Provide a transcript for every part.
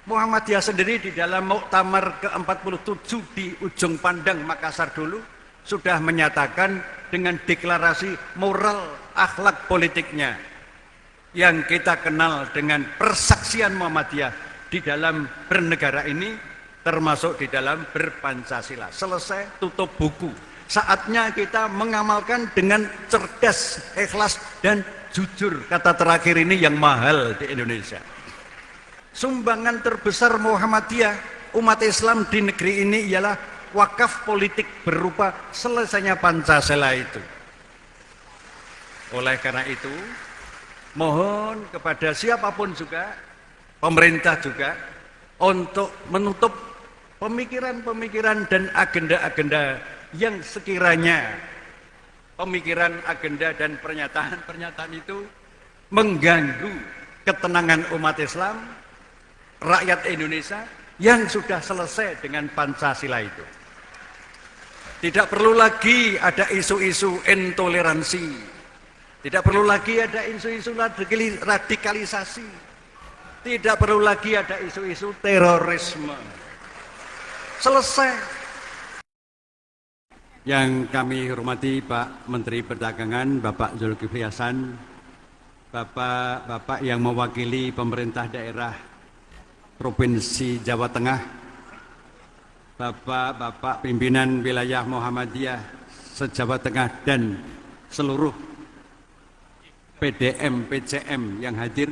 Muhammadiyah sendiri di dalam Muktamar ke-47 di Ujung Pandang, Makassar dulu sudah menyatakan dengan deklarasi moral akhlak politiknya yang kita kenal dengan persaksian Muhammadiyah di dalam bernegara ini, termasuk di dalam berpancasila. Selesai, tutup buku. Saatnya kita mengamalkan dengan cerdas, ikhlas, dan jujur. Kata terakhir ini yang mahal di Indonesia. Sumbangan terbesar Muhammadiyah, umat Islam di negeri ini ialah wakaf politik berupa selesainya Pancasila itu. Oleh karena itu, mohon kepada siapapun juga, pemerintah juga, untuk menutup pemikiran-pemikiran dan agenda-agenda yang sekiranya pemikiran, agenda, dan pernyataan-pernyataan itu mengganggu ketenangan umat Islam, rakyat Indonesia yang sudah selesai dengan Pancasila itu. Tidak perlu lagi ada isu-isu intoleransi, tidak perlu lagi ada isu-isu radikalisasi, tidak perlu lagi ada isu-isu terorisme. Selesai. Yang kami hormati Pak Menteri Perdagangan, Bapak Zulkifli Hasan, Bapak-bapak yang mewakili pemerintah daerah Provinsi Jawa Tengah, Bapak-bapak pimpinan wilayah Muhammadiyah se-Jawa Tengah dan seluruh PDM, PCM yang hadir,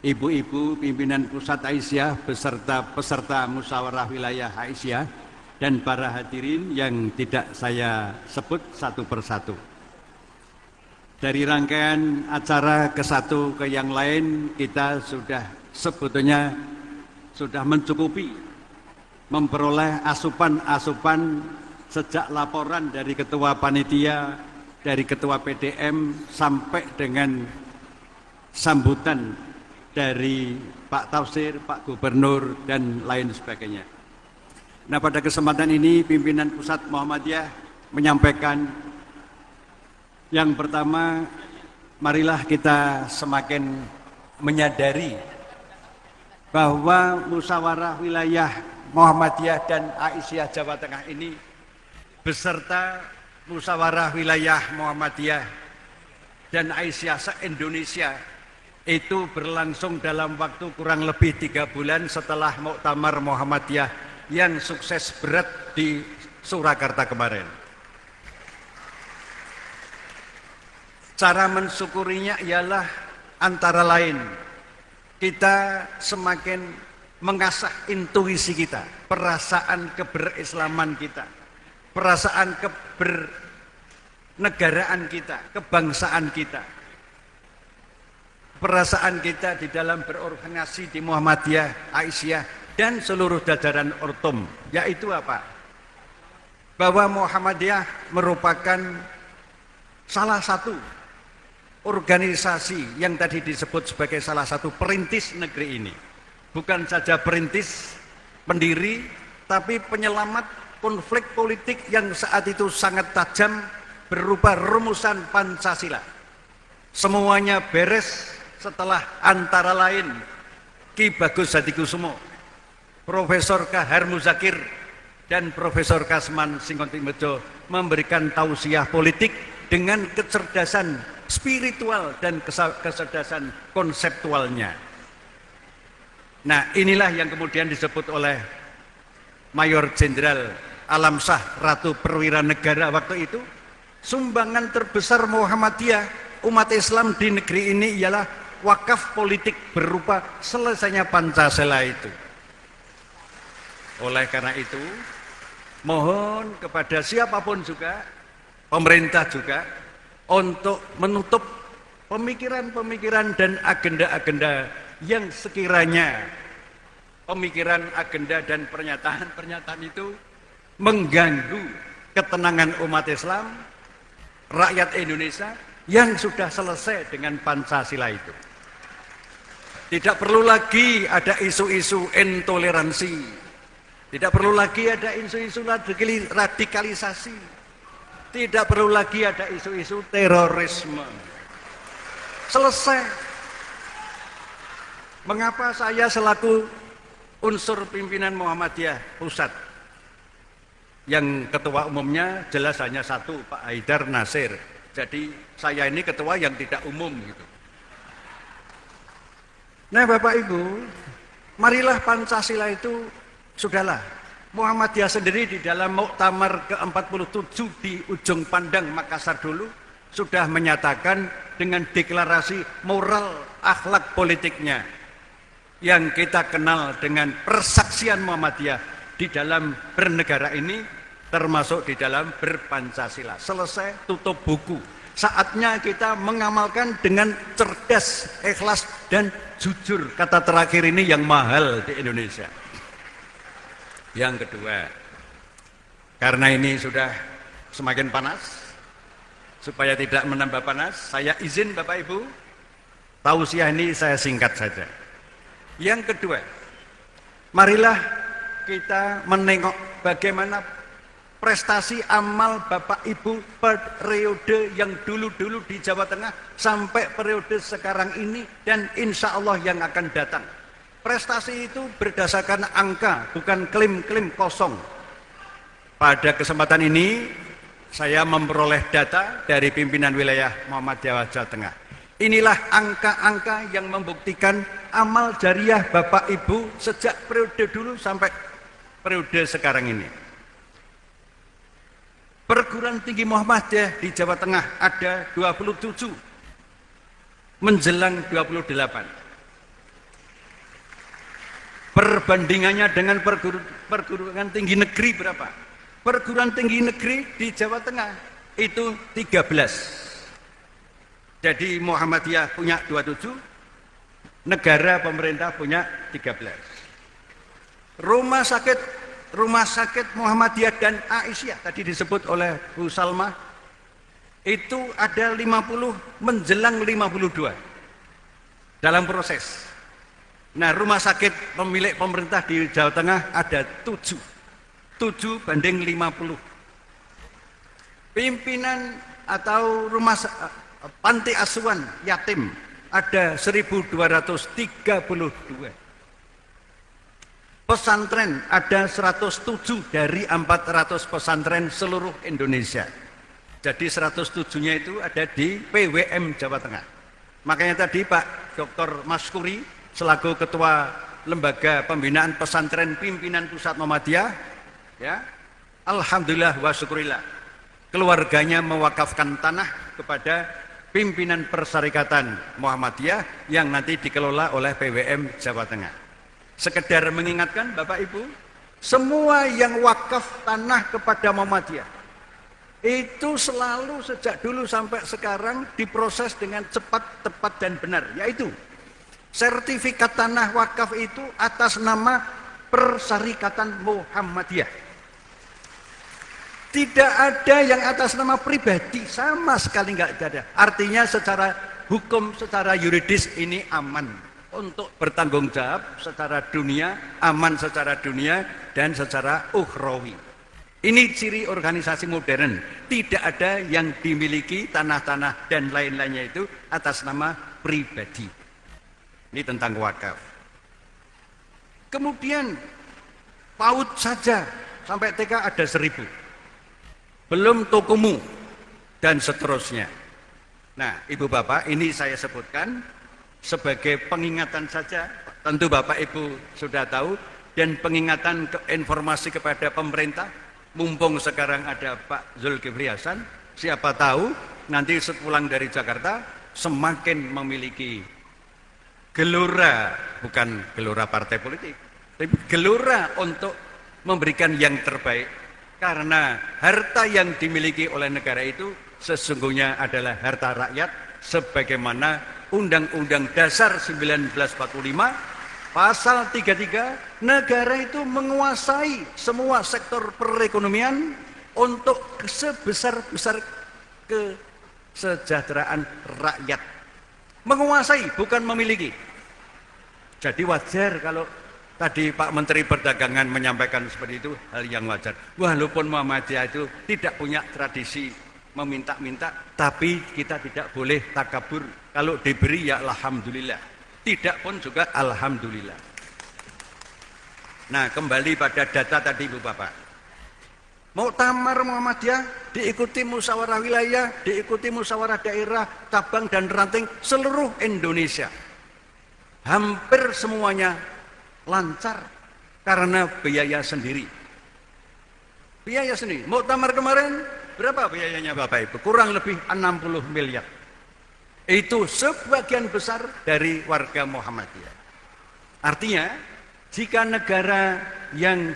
ibu-ibu pimpinan pusat Aisyah beserta peserta musyawarah wilayah Aisyah, dan para hadirin yang tidak saya sebut satu persatu. Dari rangkaian acara ke satu ke yang lain, kita sudah sebetulnya sudah mencukupi memperoleh asupan-asupan sejak laporan dari ketua panitia, dari ketua PDM, sampai dengan sambutan dari Pak Tafsir, Pak Gubernur, dan lain sebagainya. Nah, pada kesempatan ini pimpinan pusat Muhammadiyah menyampaikan yang pertama, marilah kita semakin menyadari bahwa musyawarah wilayah Muhammadiyah dan Aisyah Jawa Tengah ini beserta musyawarah wilayah Muhammadiyah dan Aisyah se-Indonesia itu berlangsung dalam waktu kurang lebih 3 bulan setelah Muktamar Muhammadiyah yang sukses berat di Surakarta kemarin. Cara mensyukurinya ialah antara lain kita semakin mengasah intuisi kita, perasaan keberislaman kita, perasaan kebernegaraan kita, kebangsaan kita, perasaan kita di dalam berorganisasi di Muhammadiyah, Aisyah, dan seluruh jajaran Ortum, yaitu apa? Bahwa Muhammadiyah merupakan salah satu organisasi yang tadi disebut sebagai salah satu perintis negeri ini. Bukan saja perintis, pendiri, tapi penyelamat konflik politik yang saat itu sangat tajam berupa rumusan Pancasila. Semuanya beres setelah antara lain Ki Bagus Hadikusumo, Profesor Kahar Muzakir, dan Profesor Kasman Singkontingbejo memberikan tausiah politik dengan kecerdasan spiritual dan kecerdasan konseptualnya. Nah, inilah yang kemudian disebut oleh Mayor Jenderal Alamsyah Ratu Perwira Negara waktu itu, sumbangan terbesar Muhammadiyah umat Islam di negeri ini ialah wakaf politik berupa selesainya Pancasila itu. Oleh karena itu, mohon kepada siapapun juga, pemerintah juga, untuk menutup pemikiran-pemikiran dan agenda-agenda yang sekiranya pemikiran, agenda, dan pernyataan-pernyataan itu mengganggu ketenangan umat Islam, rakyat Indonesia yang sudah selesai dengan Pancasila itu. Tidak perlu lagi ada isu-isu intoleransi, tidak perlu lagi ada isu-isu radikalisasi, tidak perlu lagi ada isu-isu terorisme. Selesai. Mengapa saya selaku unsur pimpinan Muhammadiyah pusat. Yang ketua umumnya jelas hanya satu, Pak Haidar Nasir. Jadi saya ini ketua yang tidak umum gitu. Nah Bapak Ibu, marilah Pancasila itu sudahlah. Muhammadiyah sendiri di dalam Muktamar ke-47 di Ujung Pandang Makassar dulu sudah menyatakan dengan deklarasi moral akhlak politiknya yang kita kenal dengan persaksian Muhammadiyah di dalam bernegara ini, termasuk di dalam berpancasila. Selesai, tutup buku. Saatnya kita mengamalkan dengan cerdas, ikhlas, dan jujur. Kata terakhir ini yang mahal di Indonesia. Yang kedua, karena ini sudah semakin panas, supaya tidak menambah panas, saya izin Bapak Ibu, tausiah ini saya singkat saja. Yang kedua, marilah kita menengok bagaimana prestasi amal Bapak Ibu periode yang dulu-dulu di Jawa Tengah sampai periode sekarang ini dan insya Allah yang akan datang. Prestasi itu berdasarkan angka, bukan klaim-klaim kosong. Pada kesempatan ini saya memperoleh data dari pimpinan wilayah Muhammadiyah Jawa Tengah. Inilah angka-angka yang membuktikan amal jariah Bapak Ibu sejak periode dulu sampai periode sekarang ini. Perguruan tinggi Muhammadiyah di Jawa Tengah ada 27, menjelang 28. Perbandingannya dengan perguruan tinggi negeri berapa? Perguruan tinggi negeri di Jawa Tengah itu 13. Jadi Muhammadiyah punya 27, negara pemerintah punya 13. Rumah sakit Muhammadiyah dan Aisyah tadi disebut oleh Bu Salma itu ada 50 menjelang 52 dalam proses. Nah, rumah sakit pemilik pemerintah di Jawa Tengah ada 7 banding 50. Pimpinan atau panti asuhan yatim ada 1232. Pesantren ada 107 dari 400 pesantren seluruh Indonesia. Jadi 107-nya itu ada di PWM Jawa Tengah. Makanya tadi Pak Dr. Maskuri selaku Ketua Lembaga Pembinaan Pesantren Pimpinan Pusat Muhammadiyah, ya, alhamdulillah wa syukurillah, keluarganya mewakafkan tanah kepada pimpinan Persyarikatan Muhammadiyah yang nanti dikelola oleh PWM Jawa Tengah. Sekedar mengingatkan Bapak Ibu, semua yang wakaf tanah kepada Muhammadiyah itu selalu sejak dulu sampai sekarang diproses dengan cepat, tepat, dan benar. Yaitu sertifikat tanah wakaf itu atas nama Persyarikatan Muhammadiyah. Tidak ada yang atas nama pribadi, sama sekali nggak ada. Artinya secara hukum, secara yuridis ini aman untuk bertanggung jawab secara dunia, aman secara dunia dan secara ukhrawi. Ini ciri organisasi modern. Tidak ada yang dimiliki tanah-tanah dan lain-lainnya itu atas nama pribadi. Ini tentang wakaf. Kemudian PAUD saja sampai TK ada 1000. Belum tokomu dan seterusnya. Nah, Ibu Bapak, ini saya sebutkan sebagai pengingatan saja. Tentu Bapak Ibu sudah tahu, dan pengingatan informasi kepada pemerintah. Mumpung sekarang ada Pak Zulkifli Hasan, siapa tahu nanti sepulang dari Jakarta semakin memiliki gelora, bukan gelora partai politik, tapi gelora untuk memberikan yang terbaik. Karena harta yang dimiliki oleh negara itu sesungguhnya adalah harta rakyat sebagaimana Undang-Undang Dasar 1945 Pasal 33, negara itu menguasai semua sektor perekonomian untuk sebesar-besar kesejahteraan rakyat. Menguasai, bukan memiliki. Jadi wajar kalau tadi Pak Menteri Perdagangan menyampaikan seperti itu, hal yang wajar. Walaupun Muhammadiyah itu tidak punya tradisi meminta-minta, tapi kita tidak boleh takabur. Kalau diberi ya alhamdulillah, tidak pun juga alhamdulillah. Nah, kembali pada data tadi Ibu Bapak. Muktamar Muhammadiyah diikuti musyawarah wilayah, diikuti musyawarah daerah, cabang dan ranting seluruh Indonesia. Hampir semuanya lancar karena biaya sendiri. Biaya sendiri. Muktamar kemarin berapa biayanya Bapak Ibu? Kurang lebih 60 miliar. Itu sebagian besar dari warga Muhammadiyah. Artinya, jika negara yang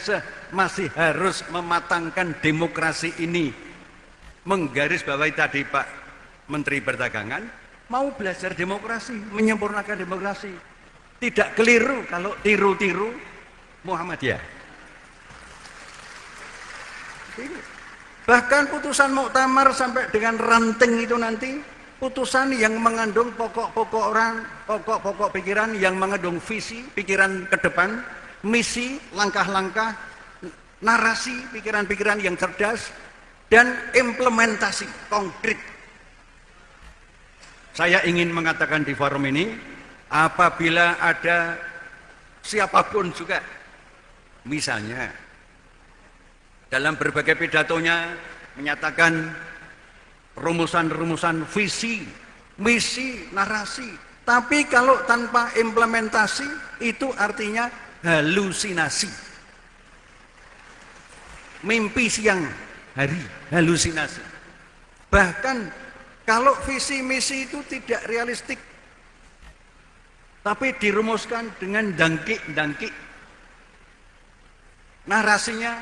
masih harus mematangkan demokrasi ini menggarisbawahi tadi Pak Menteri Perdagangan, mau belajar demokrasi, menyempurnakan demokrasi, tidak keliru kalau tiru-tiru Muhammadiyah. Bahkan putusan muktamar sampai dengan ranting itu nanti putusan yang mengandung pokok-pokok orang, pokok-pokok pikiran yang mengandung visi, pikiran ke depan, misi, langkah-langkah, narasi, pikiran-pikiran yang cerdas, dan implementasi konkret. Saya ingin mengatakan di forum ini, apabila ada siapapun juga, misalnya dalam berbagai pidatonya menyatakan rumusan-rumusan visi, misi, narasi, tapi kalau tanpa implementasi itu artinya halusinasi, mimpi siang hari, halusinasi. Bahkan kalau visi misi itu tidak realistik, tapi dirumuskan dengan dangkik-dangkik, narasinya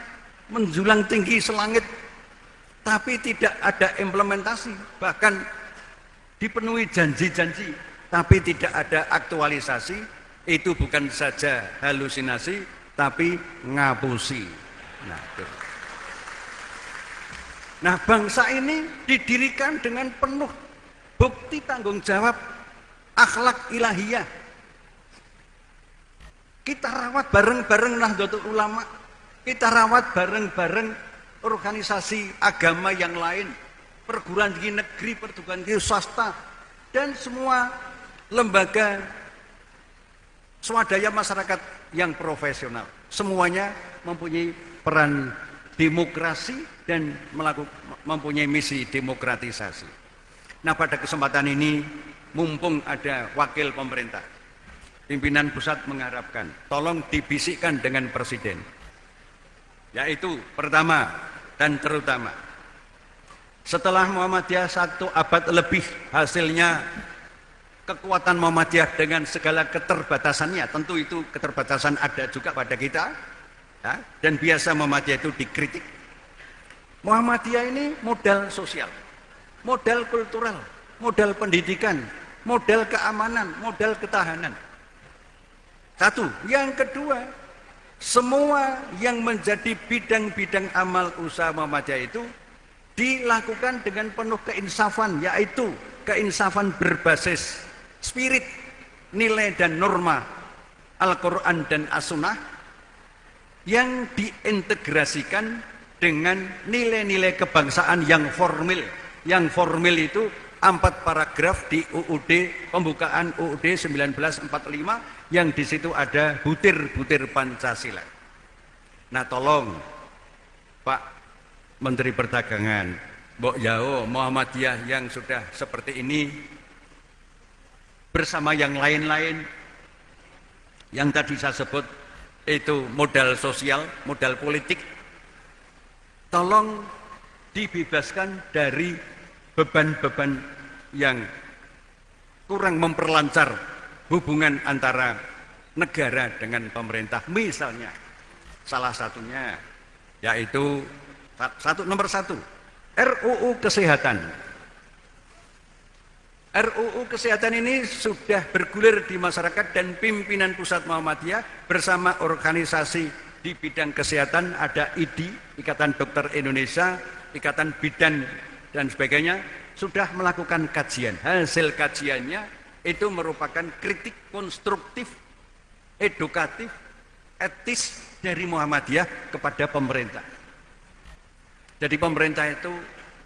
menjulang tinggi selangit, tapi tidak ada implementasi, bahkan dipenuhi janji-janji, tapi tidak ada aktualisasi, itu bukan saja halusinasi, tapi ngapusi. Nah, bangsa ini didirikan dengan penuh bukti tanggung jawab akhlak ilahiyah. Kita rawat bareng-bareng Nahdlatul Ulama, kita rawat bareng-bareng organisasi agama yang lain, perguruan tinggi negeri, perguruan tinggi swasta, dan semua lembaga swadaya masyarakat yang profesional. Semuanya mempunyai peran demokrasi dan mempunyai misi demokratisasi. Nah, pada kesempatan ini, mumpung ada wakil pemerintah, pimpinan pusat mengharapkan, tolong dibisikkan dengan Presiden. Yaitu pertama dan terutama, setelah Muhammadiyah 1 abad lebih, hasilnya kekuatan Muhammadiyah dengan segala keterbatasannya, tentu itu keterbatasan ada juga pada kita, ya, dan biasa Muhammadiyah itu dikritik. Muhammadiyah ini modal sosial, modal kultural, modal pendidikan, modal keamanan, modal ketahanan. Satu. Yang kedua, semua yang menjadi bidang-bidang amal usaha Muhammadiyah itu dilakukan dengan penuh keinsafan, yaitu keinsafan berbasis spirit, nilai dan norma Al-Quran dan As-Sunnah yang diintegrasikan dengan nilai-nilai kebangsaan yang formil. Yang formil itu 4 paragraf di UUD, pembukaan UUD 1945, yang di situ ada butir-butir Pancasila. Nah, tolong Pak Menteri Perdagangan, Mbok Yao, Muhammadiyah yang sudah seperti ini bersama yang lain-lain yang tadi saya sebut itu modal sosial, modal politik, tolong dibebaskan dari beban-beban yang kurang memperlancar hubungan antara negara dengan pemerintah. Misalnya, salah satunya yaitu nomor 1, RUU Kesehatan. RUU Kesehatan ini sudah bergulir di masyarakat dan pimpinan pusat Muhammadiyah bersama organisasi di bidang kesehatan, ada IDI, Ikatan Dokter Indonesia, Ikatan Bidan dan sebagainya, sudah melakukan kajian. Hasil kajiannya itu merupakan kritik konstruktif, edukatif, etis dari Muhammadiyah kepada pemerintah. Jadi pemerintah itu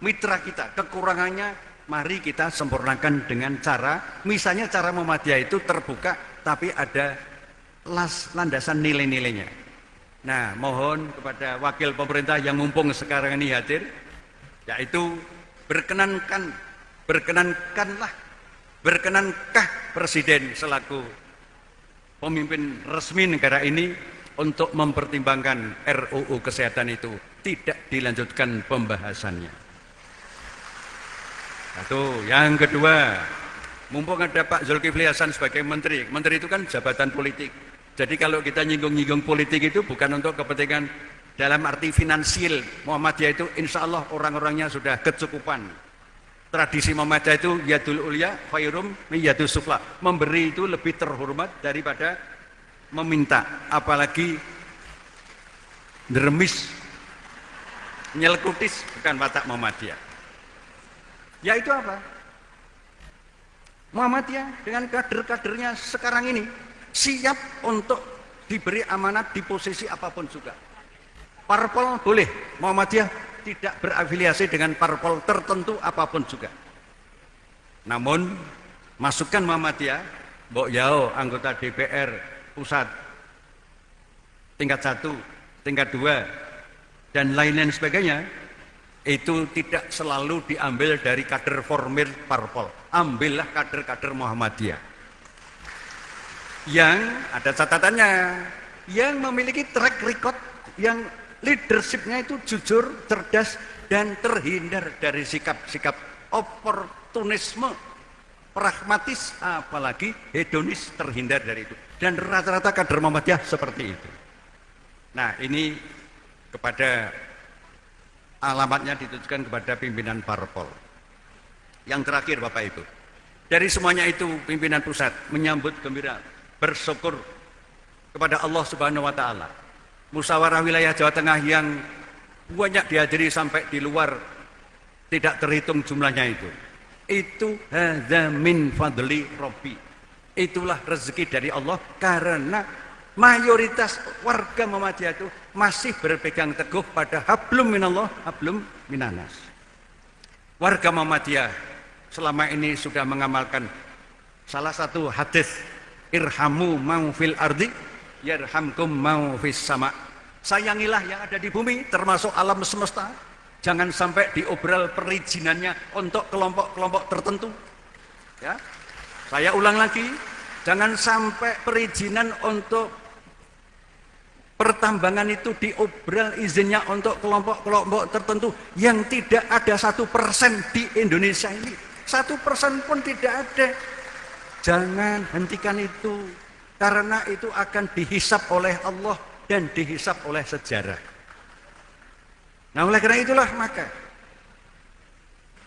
mitra kita, kekurangannya mari kita sempurnakan dengan cara, misalnya cara Muhammadiyah itu terbuka tapi ada landasan nilai-nilainya. Nah, mohon kepada wakil pemerintah yang mumpung sekarang ini hadir, yaitu berkenankah Presiden selaku pemimpin resmi negara ini untuk mempertimbangkan RUU Kesehatan itu tidak dilanjutkan pembahasannya. Satu. Yang kedua, mumpung ada Pak Zulkifli Hasan sebagai menteri itu kan jabatan politik. Jadi kalau kita nyinggung-nyinggung politik itu bukan untuk kepentingan dalam arti finansial. Muhammadiyah itu insya Allah orang-orangnya sudah kecukupan. Tradisi Muhammadiyah itu yadul ulya khairum min yadus sufla. Memberi itu lebih terhormat daripada meminta. Apalagi deremis, nyelkutis, bukan watak Muhammadiyah. Yaitu apa? Muhammadiyah dengan kader-kadernya sekarang ini siap untuk diberi amanat di posisi apapun juga. Parpol boleh, Muhammadiyah tidak berafiliasi dengan parpol tertentu apapun juga. Namun masukan Muhammadiyah, Mbok Yao anggota DPR pusat tingkat 1, tingkat 2 dan lain-lain sebagainya, itu tidak selalu diambil dari kader formil parpol. Ambillah kader-kader Muhammadiyah yang ada catatannya, yang memiliki track record, yang leadershipnya itu jujur, cerdas, dan terhindar dari sikap-sikap oportunisme, pragmatis, apalagi hedonis, terhindar dari itu. Dan rata-rata kader Muhammadiyah seperti itu. Nah, ini kepada alamatnya ditujukan kepada pimpinan parpol. Yang terakhir Bapak Ibu, dari semuanya itu pimpinan pusat menyambut gembira, bersyukur kepada Allah Subhanahu wa taala. Musyawarah wilayah Jawa Tengah yang banyak dihadiri sampai di luar tidak terhitung jumlahnya itu hadza min fadli rabbi. Itulah rezeki dari Allah, karena mayoritas warga Muhammadiyah itu masih berpegang teguh pada hablum minallah, hablum minanas. Warga Muhammadiyah selama ini sudah mengamalkan salah satu hadis, irhamu mau fil ardi yarhamkum mau fis sama. Sayangilah yang ada di bumi termasuk alam semesta, jangan sampai diobral perizinannya untuk kelompok-kelompok tertentu, ya. Saya ulang lagi, jangan sampai perizinan untuk pertambangan itu diobral izinnya untuk kelompok-kelompok tertentu yang tidak ada 1% di Indonesia ini. 1% pun tidak ada. Jangan hentikan itu, karena itu akan dihisap oleh Allah dan dihisap oleh sejarah. Nah, oleh karena itulah maka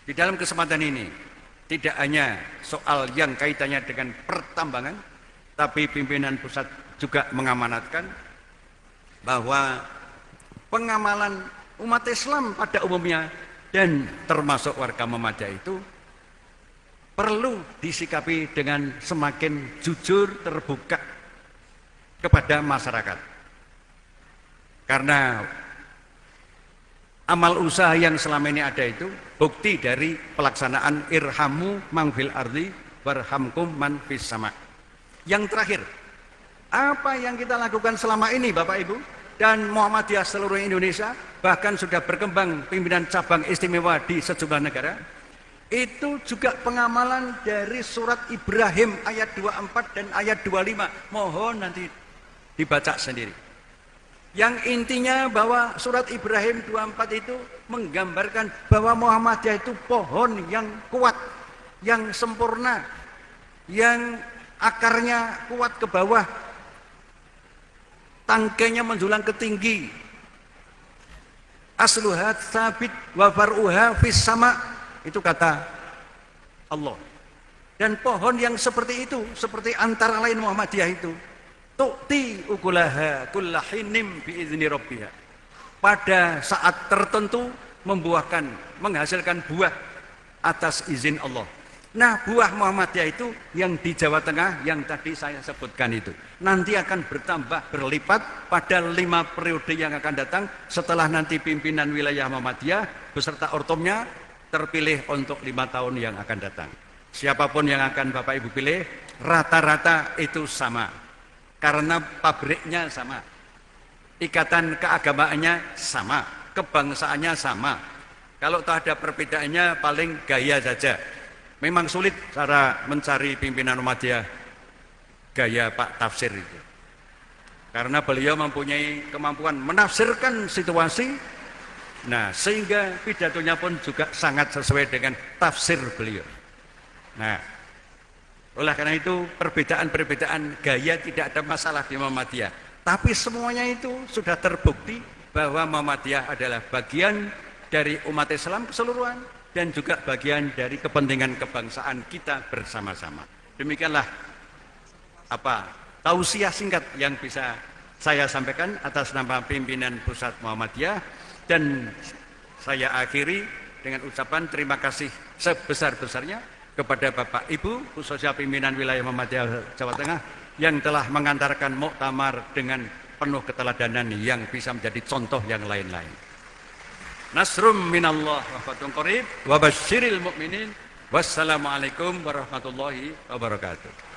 di dalam kesempatan ini tidak hanya soal yang kaitannya dengan pertambangan, tapi pimpinan pusat juga mengamanatkan bahwa pengamalan umat Islam pada umumnya dan termasuk warga Muhammadiyah itu perlu disikapi dengan semakin jujur, terbuka kepada masyarakat. Karena amal usaha yang selama ini ada itu bukti dari pelaksanaan irhamu man fil ardi warhamkum man fis sama. Yang terakhir, apa yang kita lakukan selama ini Bapak Ibu dan Muhammadiyah seluruh Indonesia, bahkan sudah berkembang pimpinan cabang istimewa di sejumlah negara, itu juga pengamalan dari surat Ibrahim ayat 24 dan ayat 25. Mohon nanti dibaca sendiri. Yang intinya bahwa surat Ibrahim 24 itu menggambarkan bahwa Muhammadiyah itu pohon yang kuat, yang sempurna, yang akarnya kuat ke bawah, tangkainya menjulang ke tinggi. Asluhat sabit wa far'uha fis sama, itu kata Allah. Dan pohon yang seperti itu, seperti antara lain Muhammadiyah itu, tu'ti ukulaha kullahinim biizni rabbiha, pada saat tertentu membuahkan, menghasilkan buah atas izin Allah. Nah, buah Muhammadiyah itu yang di Jawa Tengah yang tadi saya sebutkan itu nanti akan bertambah berlipat pada 5 periode yang akan datang setelah nanti pimpinan wilayah Muhammadiyah beserta ortomnya terpilih untuk 5 tahun yang akan datang. Siapapun yang akan Bapak Ibu pilih, rata-rata itu sama, karena pabriknya sama, ikatan keagamaannya sama, kebangsaannya sama. Kalau tak ada perbedaannya paling gaya saja. Memang sulit cara mencari pimpinan Muhammadiyah gaya Pak Tafsir itu. Karena beliau mempunyai kemampuan menafsirkan situasi, nah sehingga pidatonya pun juga sangat sesuai dengan tafsir beliau. Nah, oleh karena itu perbedaan-perbedaan gaya tidak ada masalah di Muhammadiyah. Tapi semuanya itu sudah terbukti bahwa Muhammadiyah adalah bagian dari umat Islam keseluruhan dan juga bagian dari kepentingan kebangsaan kita bersama-sama. Demikianlah tausiah singkat yang bisa saya sampaikan atas nama pimpinan Pusat Muhammadiyah, dan saya akhiri dengan ucapan terima kasih sebesar-besarnya kepada Bapak Ibu khususnya pimpinan wilayah Muhammadiyah Jawa Tengah yang telah mengantarkan muktamar dengan penuh keteladanan yang bisa menjadi contoh yang lain-lain. Nasrum minallah wa fatun qarib wa basyiril mu'minin. Wassalamualaikum warahmatullahi wabarakatuh.